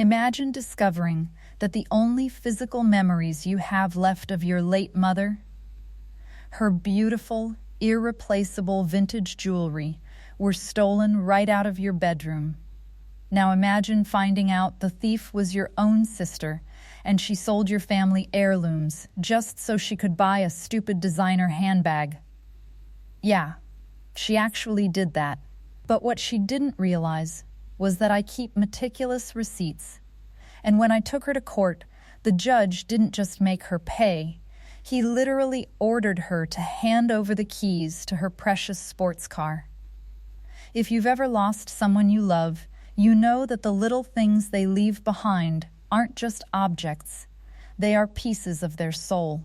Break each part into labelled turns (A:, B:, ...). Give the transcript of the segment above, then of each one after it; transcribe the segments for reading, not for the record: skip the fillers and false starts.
A: Imagine discovering that the only physical memories you have left of your late mother, her beautiful, irreplaceable vintage jewelry, were stolen right out of your bedroom. Now imagine finding out the thief was your own sister and she sold your family heirlooms just so she could buy a stupid designer handbag. Yeah, she actually did that. But what she didn't realize was that I keep meticulous receipts. And when I took her to court, the judge didn't just make her pay. He literally ordered her to hand over the keys to her precious sports car. If you've ever lost someone you love, you know that the little things they leave behind aren't just objects. They are pieces of their soul.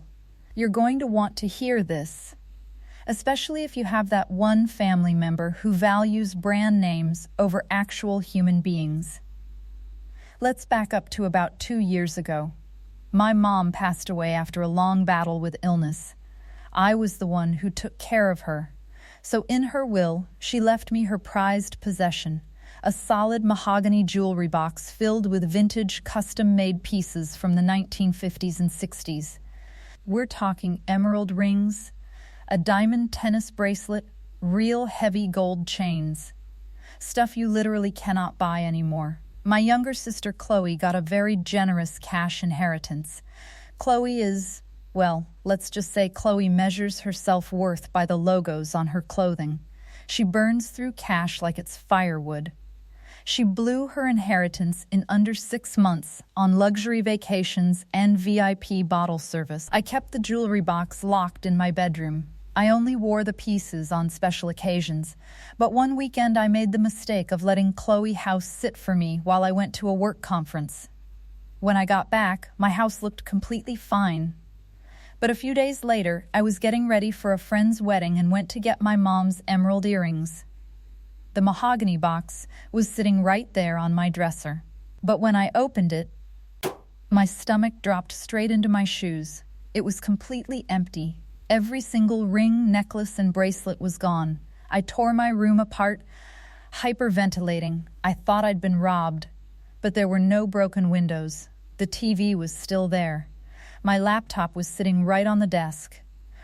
A: You're going to want to hear this, especially if you have that one family member who values brand names over actual human beings. Let's back up to about 2 years ago. My mom passed away after a long battle with illness. I was the one who took care of her. So in her will, she left me her prized possession, a solid mahogany jewelry box filled with vintage custom-made pieces from the 1950s and 60s. We're talking emerald rings, a diamond tennis bracelet, real heavy gold chains. Stuff you literally cannot buy anymore. My younger sister Chloe got a very generous cash inheritance. Chloe is, well, let's just say Chloe measures her self-worth by the logos on her clothing. She burns through cash like it's firewood. She blew her inheritance in under 6 months on luxury vacations and VIP bottle service. I kept the jewelry box locked in my bedroom. I only wore the pieces on special occasions, but one weekend I made the mistake of letting Chloe house sit for me while I went to a work conference. When I got back, my house looked completely fine. But a few days later, I was getting ready for a friend's wedding and went to get my mom's emerald earrings. The mahogany box was sitting right there on my dresser. But when I opened it, my stomach dropped straight into my shoes. It was completely empty. Every single ring, necklace, and bracelet was gone. I tore my room apart, hyperventilating. I thought I'd been robbed. But there were no broken windows. The TV was still there. My laptop was sitting right on the desk.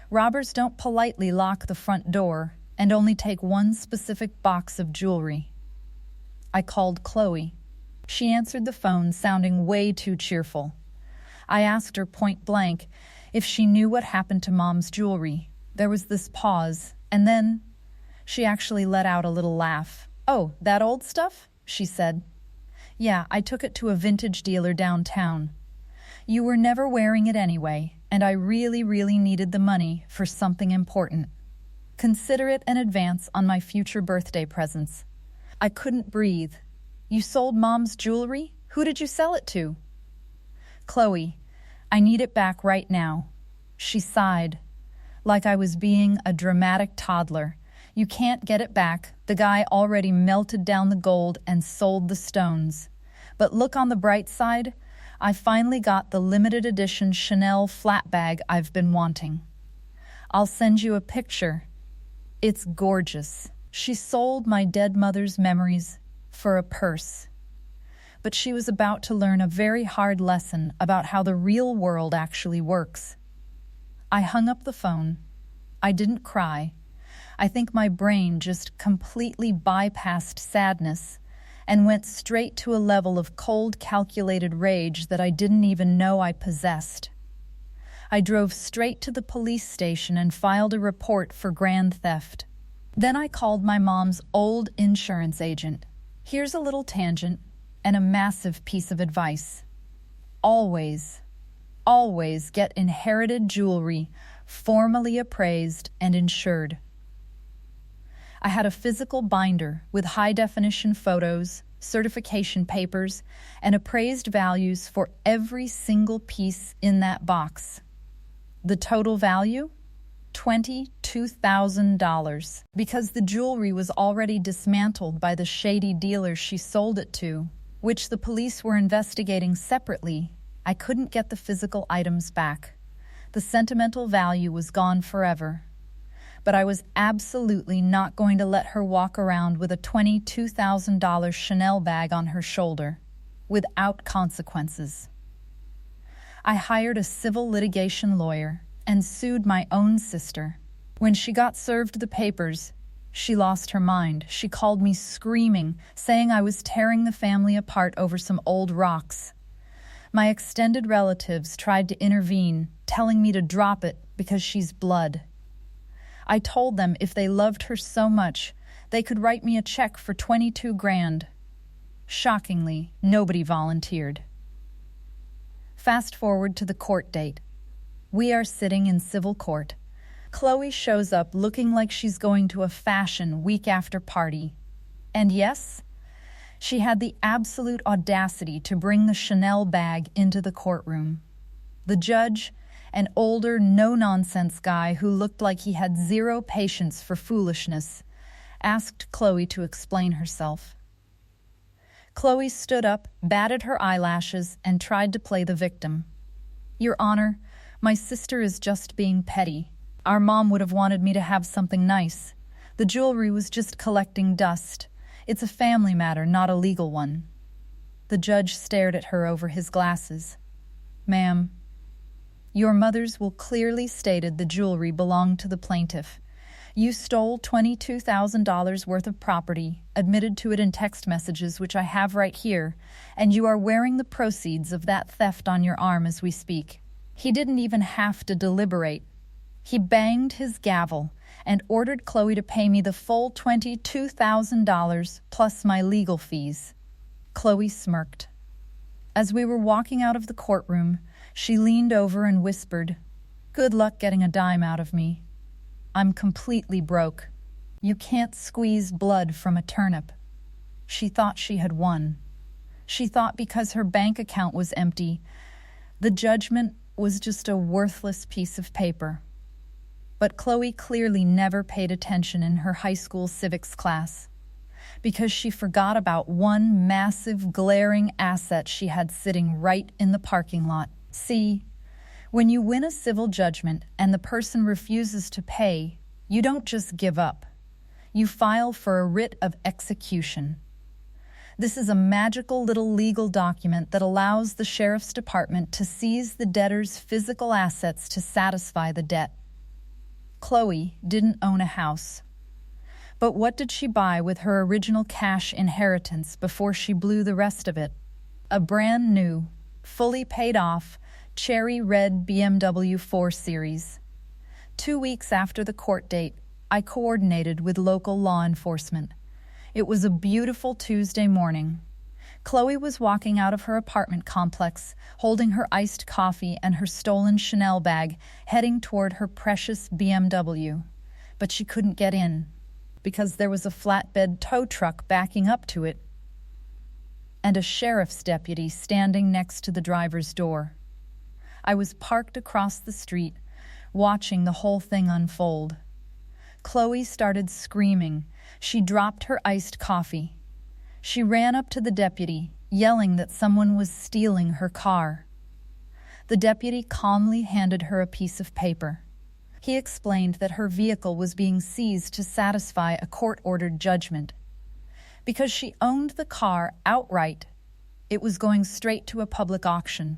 A: Robbers don't politely lock the front door and only take one specific box of jewelry. I called Chloe. She answered the phone, sounding way too cheerful. I asked her point blank if she knew what happened to Mom's jewelry. There was this pause, and then she actually let out a little laugh. "Oh, that old stuff?" she said. "Yeah, I took it to a vintage dealer downtown. You were never wearing it anyway, and I really needed the money for something important. Consider it an advance on my future birthday presents." I couldn't breathe. "You sold Mom's jewelry? Who did you sell it to?" "Chloe, I need it back right now." She sighed, like I was being a dramatic toddler. "You can't get it back. The guy already melted down the gold and sold the stones. But look on the bright side. I finally got the limited edition Chanel flat bag I've been wanting. I'll send you a picture. It's gorgeous." She sold my dead mother's memories for a purse. But she was about to learn a very hard lesson about how the real world actually works. I hung up the phone. I didn't cry. I think my brain just completely bypassed sadness and went straight to a level of cold, calculated rage that I didn't even know I possessed. I drove straight to the police station and filed a report for grand theft. Then I called my mom's old insurance agent. Here's a little tangent and a massive piece of advice. Always get inherited jewelry formally appraised and insured. I had a physical binder with high-definition photos, certification papers, and appraised values for every single piece in that box. The total value? $22,000. Because the jewelry was already dismantled by the shady dealer she sold it to, which the police were investigating separately, I couldn't get the physical items back. The sentimental value was gone forever. But I was absolutely not going to let her walk around with a $22,000 Chanel bag on her shoulder. without consequences. I hired a civil litigation lawyer and sued my own sister. When she got served the papers, she lost her mind. She called me screaming, saying I was tearing the family apart over some old rocks. My extended relatives tried to intervene, telling me to drop it because she's blood. I told them if they loved her so much, they could write me a check for 22 grand. Shockingly, nobody volunteered. Fast forward to the court date. We are sitting in civil court. Chloe shows up looking like she's going to a fashion week after party. And yes, she had the absolute audacity to bring the Chanel bag into the courtroom. The judge, an older, no-nonsense guy who looked like he had zero patience for foolishness, asked Chloe to explain herself. Chloe stood up, batted her eyelashes, and tried to play the victim. "Your Honor, my sister is just being petty. Our mom would have wanted me to have something nice. The jewelry was just collecting dust. It's a family matter, not a legal one." The judge stared at her over his glasses. "Ma'am, your mother's will clearly stated the jewelry belonged to the plaintiff. You stole $22,000 worth of property, admitted to it in text messages, which I have right here, and you are wearing the proceeds of that theft on your arm as we speak." He didn't even have to deliberate. He banged his gavel and ordered Chloe to pay me the full $22,000 plus my legal fees. Chloe smirked. As we were walking out of the courtroom, she leaned over and whispered, "Good luck getting a dime out of me. I'm completely broke. You can't squeeze blood from a turnip." She thought she had won. She thought because her bank account was empty, the judgment was just a worthless piece of paper. But Chloe clearly never paid attention in her high school civics class, because she forgot about one massive, glaring asset she had sitting right in the parking lot. See, when you win a civil judgment and the person refuses to pay, you don't just give up. You file for a writ of execution. This is a magical little legal document that allows the sheriff's department to seize the debtor's physical assets to satisfy the debt. Chloe didn't own a house. But what did she buy with her original cash inheritance before she blew the rest of it? A brand new, fully paid off, cherry red BMW 4 Series. 2 weeks after the court date, I coordinated with local law enforcement. It was a beautiful Tuesday morning. Chloe was walking out of her apartment complex, holding her iced coffee and her stolen Chanel bag, heading toward her precious BMW. But she couldn't get in, because there was a flatbed tow truck backing up to it, and a sheriff's deputy standing next to the driver's door. I was parked across the street, watching the whole thing unfold. Chloe started screaming. She dropped her iced coffee. She ran up to the deputy, yelling that someone was stealing her car. The deputy calmly handed her a piece of paper. He explained that her vehicle was being seized to satisfy a court-ordered judgment. Because she owned the car outright, it was going straight to a public auction.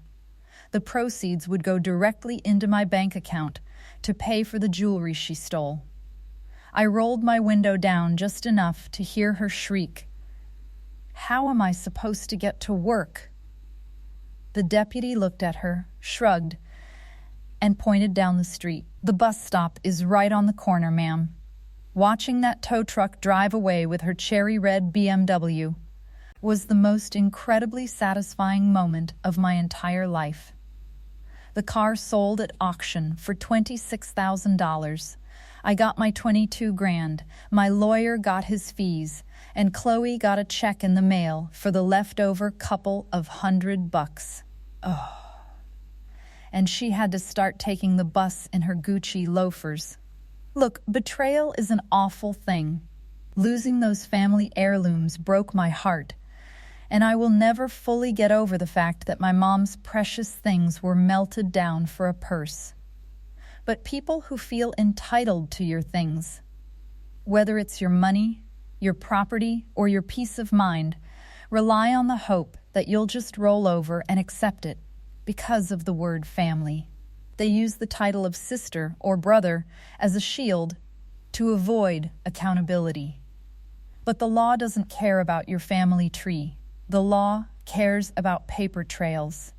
A: The proceeds would go directly into my bank account to pay for the jewelry she stole. I rolled my window down just enough to hear her shriek, "How am I supposed to get to work?" The deputy looked at her, shrugged, and pointed down the street. "The bus stop is right on the corner, ma'am." Watching that tow truck drive away with her cherry red BMW was the most incredibly satisfying moment of my entire life. The car sold at auction for $26,000. I got my 22 grand, my lawyer got his fees, and Chloe got a check in the mail for the leftover couple of $100. Oh. And she had to start taking the bus in her Gucci loafers. Look, betrayal is an awful thing. Losing those family heirlooms broke my heart, and I will never fully get over the fact that my mom's precious things were melted down for a purse. But people who feel entitled to your things, whether it's your money, your property, or your peace of mind, Rely on the hope that you'll just roll over and accept it because of the word family. They use the title of sister or brother as a shield to avoid accountability. But the law doesn't care about your family tree. The law cares about paper trails.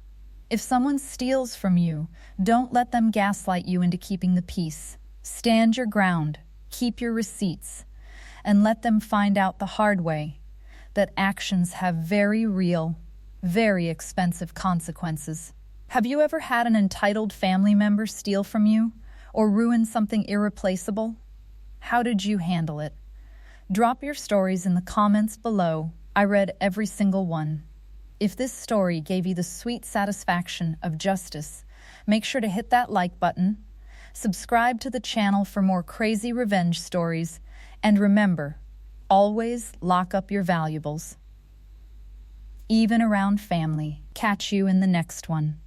A: If someone steals from you, don't let them gaslight you into keeping the peace. Stand your ground, keep your receipts, and let them find out the hard way that actions have very real, very expensive consequences. Have you ever had an entitled family member steal from you or ruin something irreplaceable? How did you handle it? Drop your stories in the comments below. I read every single one. If this story gave you the sweet satisfaction of justice, make sure to hit that like button, subscribe to the channel for more crazy revenge stories, and remember, always lock up your valuables. Even around family. Catch you in the next one.